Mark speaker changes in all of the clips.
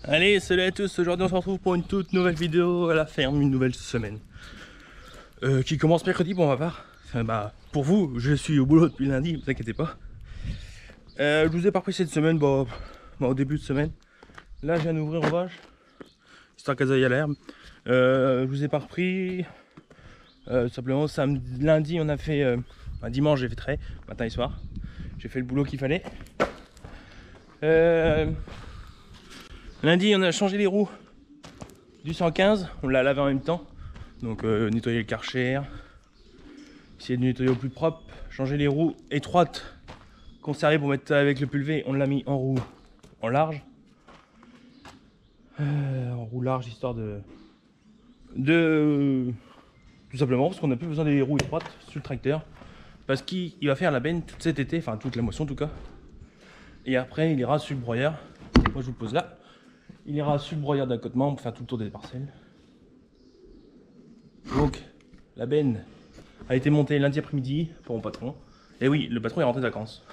Speaker 1: Allez, salut à tous, aujourd'hui on se retrouve pour une toute nouvelle vidéo à la ferme, une nouvelle semaine qui commence mercredi pour ma part. Pour vous, je suis au boulot depuis lundi, ne vous inquiétez pas. Je vous ai pas pris cette semaine, au début de semaine. Là je viens d'ouvrir aux vaches, histoire qu'elles aillent à l'herbe. Je vous ai pas repris, simplement lundi on a fait, dimanche j'ai fait trait, matin et soir. J'ai fait le boulot qu'il fallait. Lundi on a changé les roues du 115, on l'a lavé en même temps. Donc nettoyer le Karcher, essayer de nettoyer au plus propre, changer les roues étroites, conservées pour mettre avec le pulvé, on l'a mis en roue en large. En roue large histoire de tout simplement parce qu'on n'a plus besoin des roues étroites sur le tracteur. Parce qu'il va faire la benne tout cet été, enfin toute la moisson en tout cas. Et après il ira sur le broyeur, moi je vous le pose là. Il ira sur le broyeur d'accotement pour faire tout le tour des parcelles. Donc, la benne a été montée lundi après-midi pour mon patron. Et oui, le patron est rentré de vacances.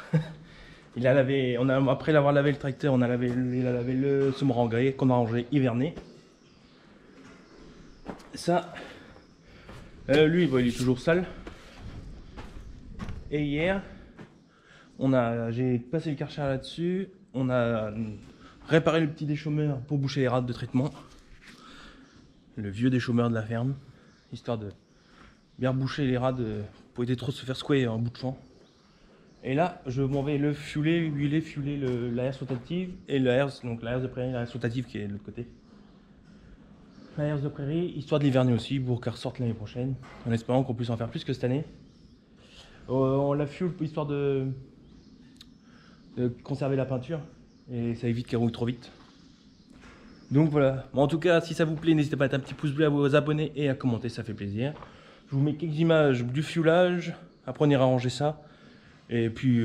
Speaker 1: Il a lavé, après l'avoir lavé le tracteur, il a lavé le semoir engrais qu'on a rangé hiverné. Ça, lui, il est toujours sale. Et hier, j'ai passé le Karcher là-dessus. On a réparé le petit déchômeur pour boucher les rades de traitement. Le vieux déchômeur de la ferme. Histoire de bien boucher les rades pour éviter trop de se faire secouer en bout de champ. Et là, je m'en vais le huiler la herse rotative et la herse de prairie, la herse rotative qui est de l'autre côté. La herse de prairie, histoire de l'hiverner aussi pour qu'elle ressorte l'année prochaine, en espérant qu'on puisse en faire plus que cette année. On la fuel histoire de conserver la peinture et ça évite qu'elle rouille trop vite. Donc voilà, en tout cas si ça vous plaît n'hésitez pas à mettre un petit pouce bleu, à vous abonner et à commenter, ça fait plaisir. Je vous mets quelques images du fuelage, après on ira ranger ça. Et puis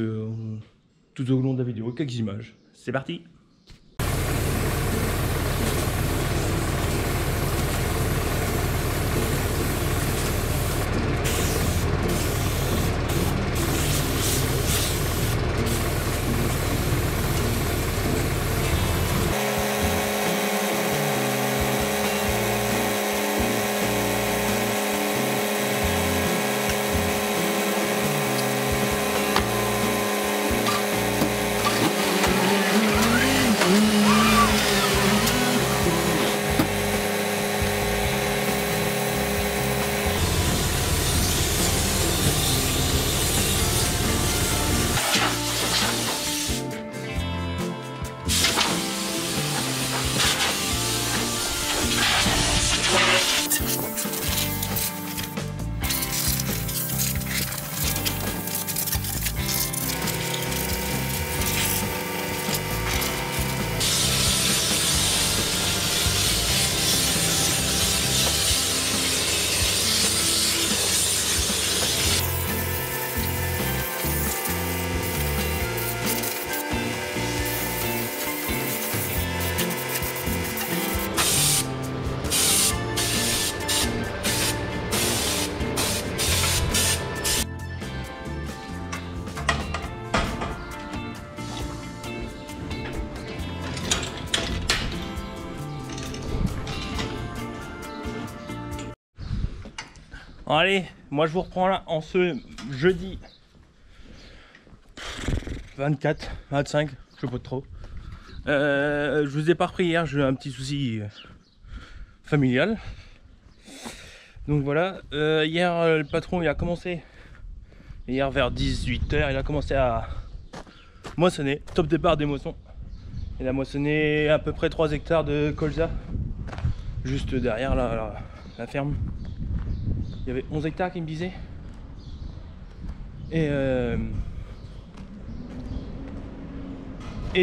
Speaker 1: tout au long de la vidéo, quelques images. C'est parti! Allez, moi je vous reprends là en ce jeudi 24, 25, je sais pas trop. Je vous ai pas repris hier, j'ai eu un petit souci familial. Donc voilà, hier le patron il a commencé, hier vers 18 h, il a commencé à moissonner, top départ des moissons. Il a moissonné à peu près 3 hectares de colza, juste derrière la ferme. Il y avait 11 hectares qui me disaient. Et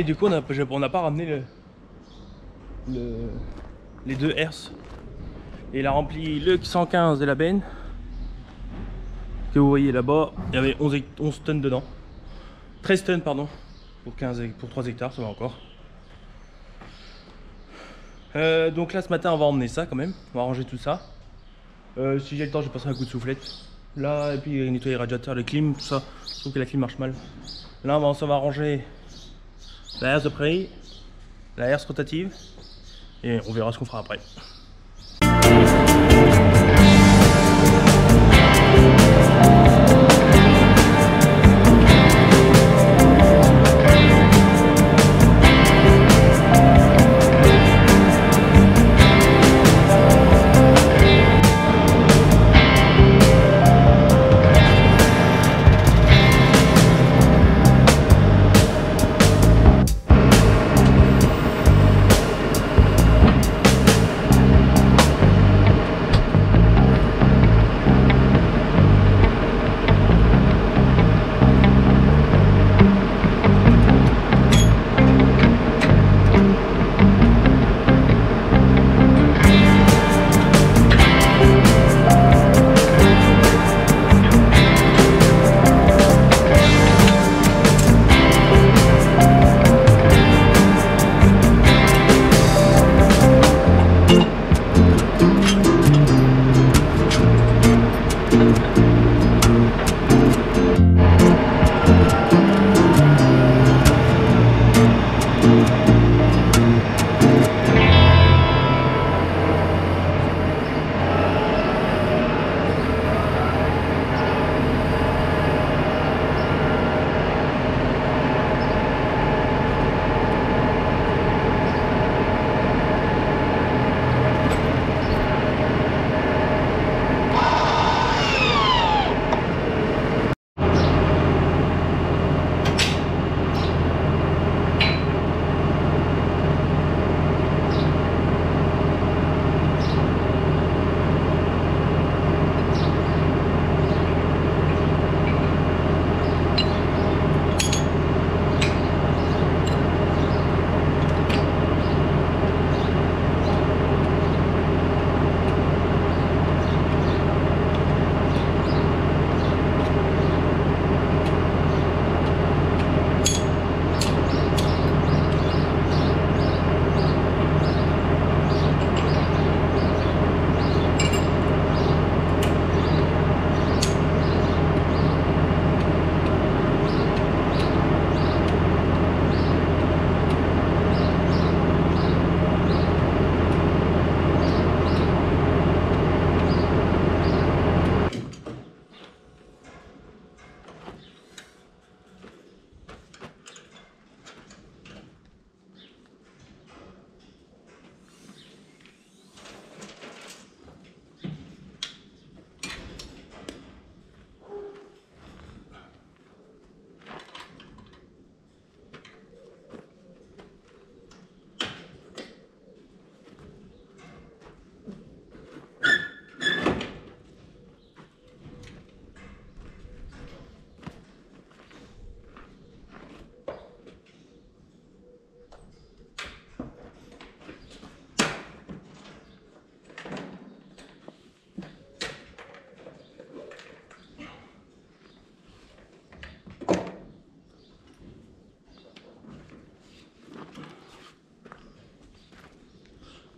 Speaker 1: du coup on n'a pas ramené les deux herses. Et il a rempli le 115 de la benne que vous voyez là-bas. Il y avait 11 tonnes dedans. 13 tonnes pardon. Pour 3 hectares, ça va encore. Donc là ce matin on va emmener ça quand même. On va ranger tout ça. Si j'ai le temps je passerai un coup de soufflette. Là et puis nettoyer les radiateurs, les clims, tout ça. Je trouve que la clim marche mal. Là on va ranger la herse de prairie, la herse rotative et on verra ce qu'on fera après.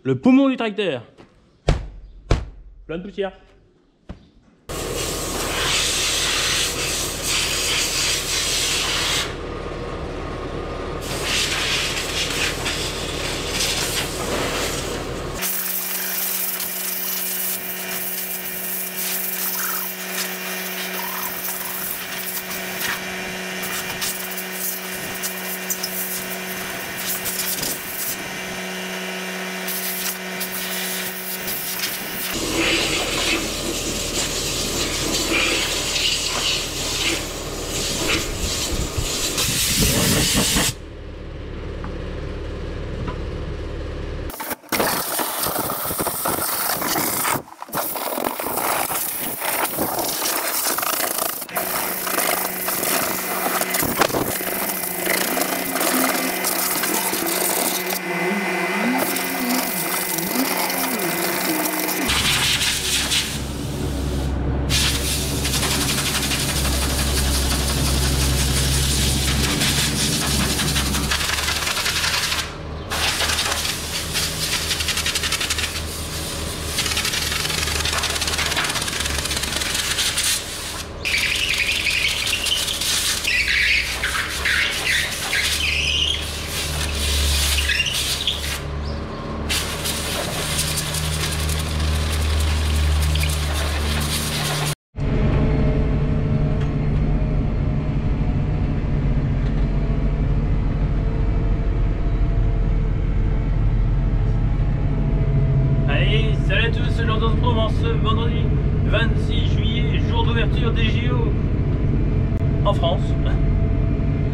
Speaker 1: Le poumon du tracteur. Plein de poussière. je vous retrouve en ce vendredi 26 juillet, jour d'ouverture des JO en France,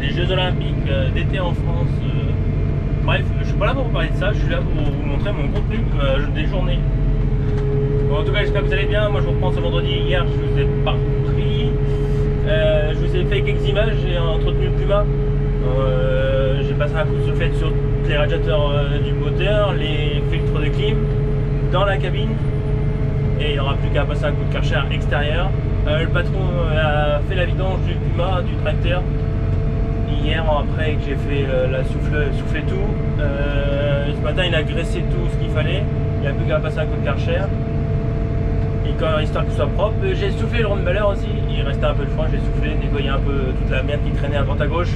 Speaker 1: les Jeux Olympiques d'été en France. Bref, je suis pas là pour vous parler de ça, je suis là pour vous montrer mon contenu des journées. Bon, en tout cas, j'espère que vous allez bien. Moi, je vous reprends ce vendredi. Hier, je vous ai pas pris. Je vous ai fait quelques images, j'ai entretenu le Puma. J'ai passé un coup de soufflette sur les radiateurs du moteur, les filtres de clim dans la cabine, et il n'y aura plus qu'à passer un coup de Karcher extérieur. Le patron a fait la vidange du Puma, du tracteur, hier après que j'ai fait souffler tout. Ce matin il a graissé tout ce qu'il fallait, il n'y a plus qu'à passer un coup de Karcher, histoire qu'il soit propre. J'ai soufflé le rond-de-baller aussi, il restait un peu de froid, j'ai soufflé, nettoyé un peu toute la merde qui traînait à droite à gauche.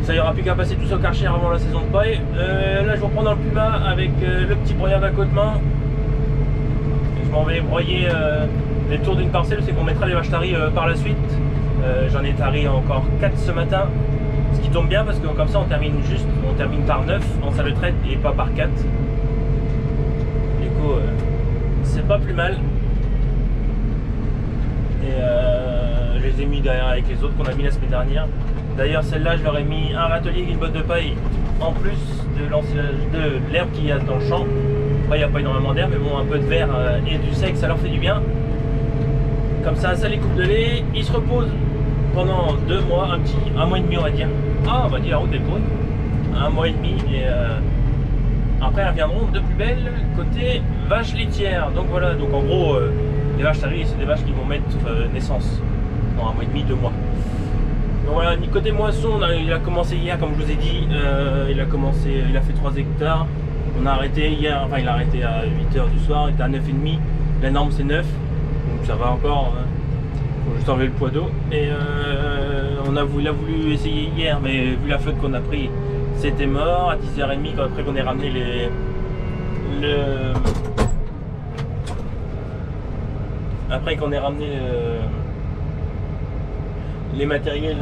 Speaker 1: Ça, il n'y aura plus qu'à passer tout ça au Karcher avant la saison de paille. Là je vous reprends dans le Puma avec le petit broyeur d'un côte-main. Je m'en vais broyer les tours d'une parcelle, c'est qu'on mettra les vaches taries par la suite. J'en ai tari encore 4 ce matin, ce qui tombe bien parce que comme ça on termine par 9 en salle de traite et pas par 4. Du coup c'est pas plus mal. Et je les ai mis derrière avec les autres qu'on a mis la semaine dernière. D'ailleurs celle-là je leur ai mis un râtelier et une botte de paille en plus de l'herbe qu'il y a dans le champ. Après il n'y a pas énormément d'herbe mais bon, un peu de verre et du sec ça leur fait du bien. Comme ça les coupe de lait, ils se reposent pendant 2 mois, un mois et demi on va dire. Ah on va dire la route est courue. Un mois et demi et après elles reviendront de plus belle côté vache laitière. Donc voilà, donc en gros les vaches taries c'est des vaches qui vont mettre naissance dans un mois et demi, 2 mois. Donc voilà, côté moisson, il a commencé hier comme je vous ai dit, il a fait 3 hectares. On a arrêté hier, enfin il a arrêté à 8 h du soir, il était à 9,5, la norme c'est 9, donc ça va encore, faut juste enlever le poids d'eau. Et il a voulu essayer hier, mais vu la flotte qu'on a pris, c'était mort. À 10 h 30, après qu'on ait ramené les matériels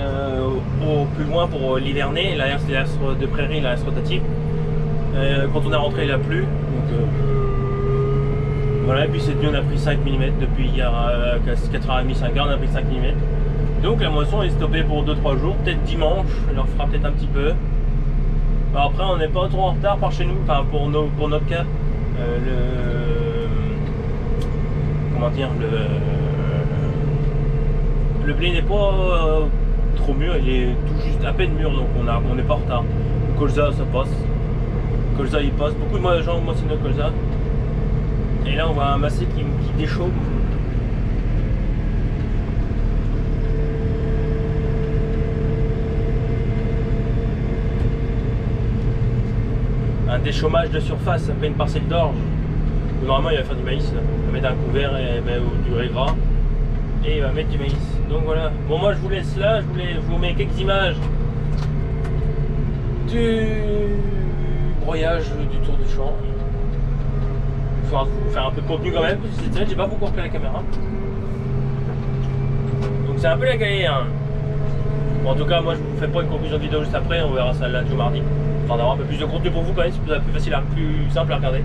Speaker 1: au plus loin pour l'hiverner, la herse de prairie, la herse rotative. Quand on est rentré, il a plu. Donc, voilà, et puis cette nuit on a pris 5 mm depuis hier à 4h30, 5h, on a pris 5 mm. Donc la moisson est stoppée pour 2-3 jours, peut-être dimanche, elle leur fera peut-être un petit peu. Alors après on n'est pas trop en retard par chez nous, enfin pour notre cas. Comment dire, le blé n'est pas trop mûr, il est tout juste à peine mûr, donc on n'est pas en retard. Le colza ça passe, le colza il passe, beaucoup de gens moissonnent le colza. Et là on voit un massé qui déchauffe. Un déchômage de surface après une parcelle d'orge. Normalement il va faire du maïs, il va mettre un couvert ou du riz gras et il va mettre du maïs. Donc voilà, bon moi je vous laisse là, je vous mets quelques images du broyage du tour du champ. Il faudra vous faire un peu de contenu quand même, parce que cette semaine j'ai pas beaucoup repris la caméra. Donc c'est un peu la galère. Bon, en tout cas moi je vous fais pas une conclusion de vidéo juste après, on verra ça lundi ou mardi. Enfin d'avoir un peu plus de contenu pour vous quand même, c'est plus facile, plus simple à regarder.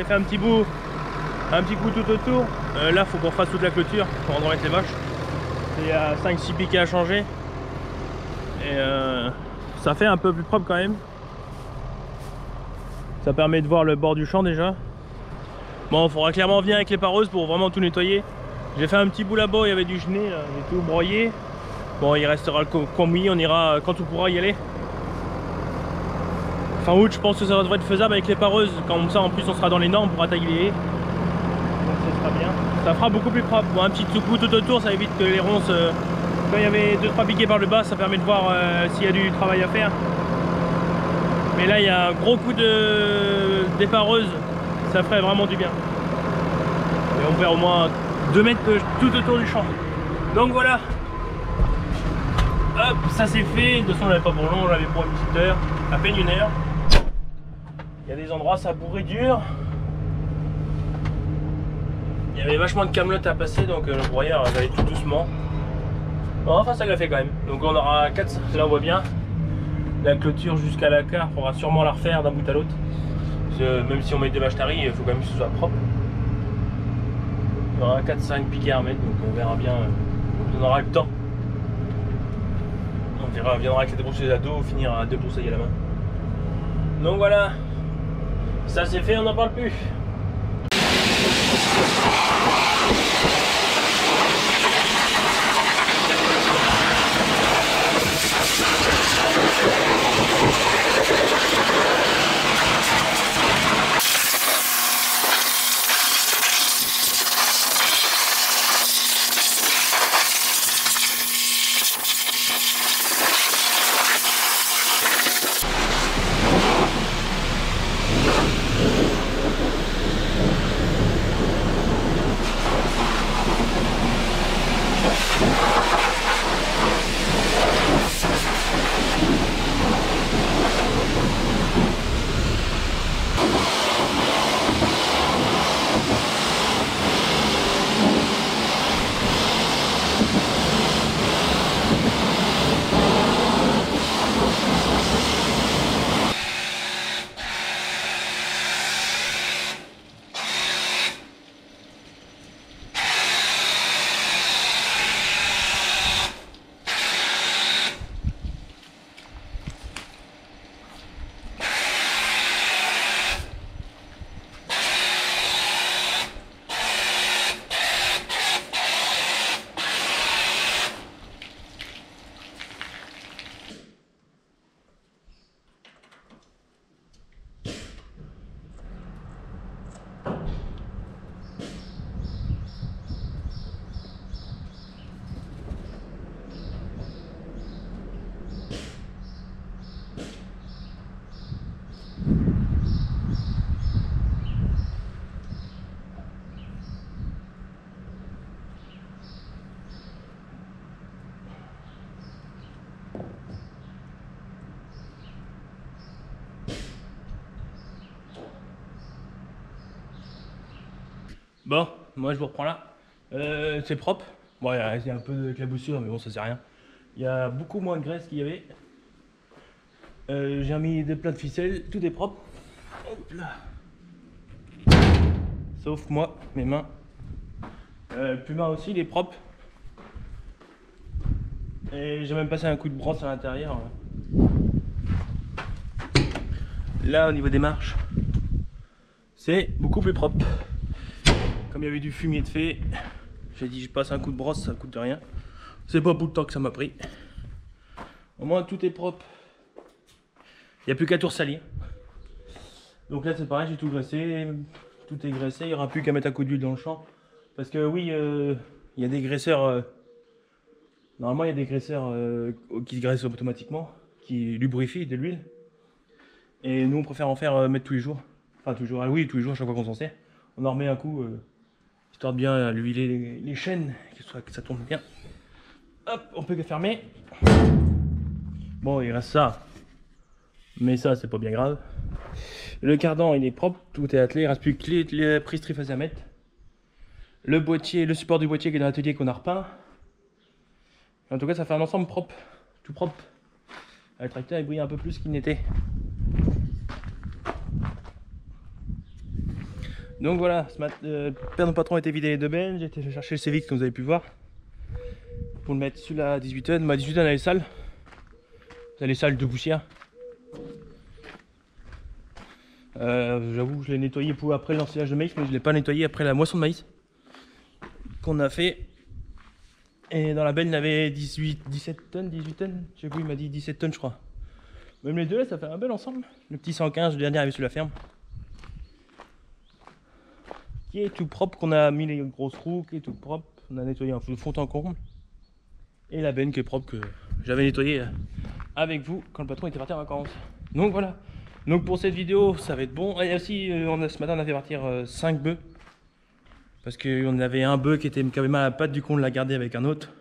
Speaker 1: j'avais fait un petit coup tout autour. Là, faut qu'on fasse toute la clôture pour endormir les vaches. Il y a 5-6 piquets à changer. Et ça fait un peu plus propre quand même. Ça permet de voir le bord du champ déjà. Bon, il faudra clairement venir avec les pareuses pour vraiment tout nettoyer. J'ai fait un petit bout là-bas, il y avait du genêt, j'ai tout broyé. Bon, il restera le combi, on ira quand on pourra y aller. Fin août, je pense que ça devrait être faisable avec les pareuses. Comme ça, en plus, on sera dans les normes pour attaquer les haies. Donc ça sera bien. Ça fera beaucoup plus propre. Bon, un petit coup tout autour, ça évite que les ronces... quand il y avait 2-3 piquets par le bas, ça permet de voir s'il y a du travail à faire. Mais là, il y a un gros coup de dépareuse. Ça ferait vraiment du bien. Et on perd au moins 2 mètres tout autour du champ. Donc voilà. Hop, ça c'est fait. De toute façon, on n'avait pas pour long, on l'avait pour une petite heure, à peine une heure. Il y a des endroits, ça bourrait dur. Il y avait vachement de camelotes à passer, donc le broyeur allait tout doucement. Bon, enfin, ça l'a fait quand même. Donc on aura 4, là on voit bien. La clôture jusqu'à la carte, on pourra sûrement la refaire d'un bout à l'autre. Même si on met des vaches taries, il faut quand même que ce soit propre. Il y aura 4-5 piquets à remettre, donc on verra bien. On aura le temps. On viendra avec les débroussailles à dos, finir à débroussailler à la main. Donc voilà, ça c'est fait, on n'en parle plus. Bon, moi je vous reprends là. C'est propre. Bon, il y a un peu de claboussure, mais bon, ça c'est rien. Il y a beaucoup moins de graisse qu'il y avait. J'ai mis des plats de ficelle, tout est propre. Hop là. Sauf moi, mes mains. Puma aussi, il est propre. Et j'ai même passé un coup de brosse à l'intérieur. Là, au niveau des marches, c'est beaucoup plus propre. Comme il y avait du fumier de fait, j'ai dit je passe un coup de brosse, ça coûte rien. C'est pas beaucoup de temps que ça m'a pris. Au moins tout est propre. Il n'y a plus qu'à tout ressalir. Donc là c'est pareil, j'ai tout graissé. Tout est graissé, il n'y aura plus qu'à mettre un coup d'huile dans le champ. Parce que oui, il y a des graisseurs. Normalement il y a des graisseurs qui se graissent automatiquement, qui lubrifient de l'huile. Et nous on préfère en faire mettre tous les jours. Enfin toujours, ah oui, tous les jours à chaque fois qu'on s'en sert. On en remet un coup. Histoire de bien huiler les chaînes, que ça tourne bien. Hop, on peut que fermer. Bon, il reste ça. Mais ça, c'est pas bien grave. Le cardan, il est propre, tout est attelé. Il reste plus que les prises triphasées à mettre. Le boîtier, le support du boîtier qui est dans l'atelier qu'on a repeint. En tout cas, ça fait un ensemble propre. Tout propre. Le tracteur, il brille un peu plus qu'il n'était. Donc voilà, ce matin, père de mon patron était vidé les deux bennes, j'ai été chercher le Cvix comme vous avez pu voir. Pour le mettre sur la 18 tonnes. Ma 18 tonnes elle est sale. Elle est sale de poussière. J'avoue que je l'ai nettoyé pour après l'ensilage de maïs, mais je ne l'ai pas nettoyé après la moisson de maïs qu'on a fait. Et dans la benne il y avait 17 tonnes, 18 tonnes, je sais plus, il m'a dit 17 tonnes je crois. Même les deux là ça fait un bel ensemble. Le petit 115, le dernier arrivé sur la ferme. Qui est tout propre, qu'on a mis les grosses trous, qui est tout propre. On a nettoyé un fond en comble. Et la benne qui est propre que j'avais nettoyé avec vous quand le patron était parti en vacances. Donc voilà. Donc pour cette vidéo ça va être bon. Et aussi ce matin on a fait partir 5 bœufs. Parce qu'on avait un bœuf qui avait mal à la patte, du coup on l'a gardé avec un autre.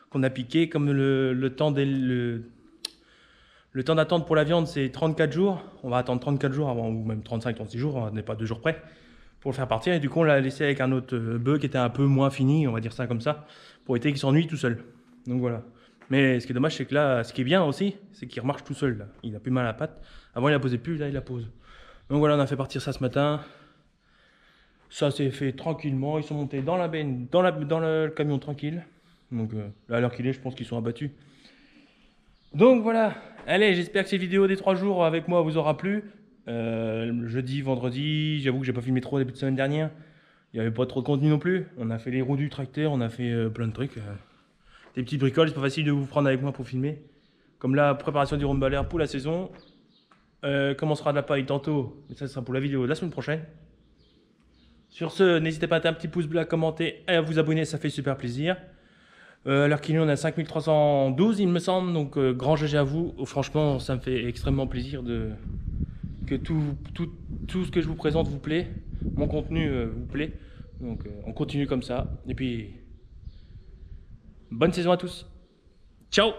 Speaker 1: Qu'on a piqué. Comme le temps d'attente pour la viande c'est 34 jours. On va attendre 34 jours avant, ou même 35, 36 jours, on n'est pas 2 jours près. Pour le faire partir. Et du coup on l'a laissé avec un autre bœuf qui était un peu moins fini, on va dire ça comme ça. Pour éviter qu'il s'ennuie tout seul. Donc voilà. Mais ce qui est dommage, c'est que là, ce qui est bien aussi, c'est qu'il remarche tout seul. Là. Il a plus mal à la patte. Avant, il la posait plus, là, il la pose. Donc voilà, on a fait partir ça ce matin. Ça s'est fait tranquillement. Ils sont montés dans la benne, dans le camion tranquille. Donc là, à l'heure qu'il est, je pense qu'ils sont abattus. Donc voilà. Allez, j'espère que cette vidéo des 3 jours avec moi vous aura plu. Jeudi, vendredi, j'avoue que j'ai pas filmé trop début de semaine dernière. Il n'y avait pas trop de contenu non plus. On a fait les roues du tracteur, on a fait plein de trucs. Des petites bricoles, c'est pas facile de vous prendre avec moi pour filmer. Comme la préparation du rondballer pour la saison. Commencera de la paille tantôt, mais ça sera pour la vidéo de la semaine prochaine. Sur ce, n'hésitez pas à mettre un petit pouce bleu, à commenter et à vous abonner, ça fait super plaisir. À l'heure qu'il est, on a 5312 il me semble, donc grand GG à vous. Franchement, ça me fait extrêmement plaisir que tout ce que je vous présente vous plaît, mon contenu vous plaît. Donc on continue comme ça, et puis bonne saison à tous. Ciao!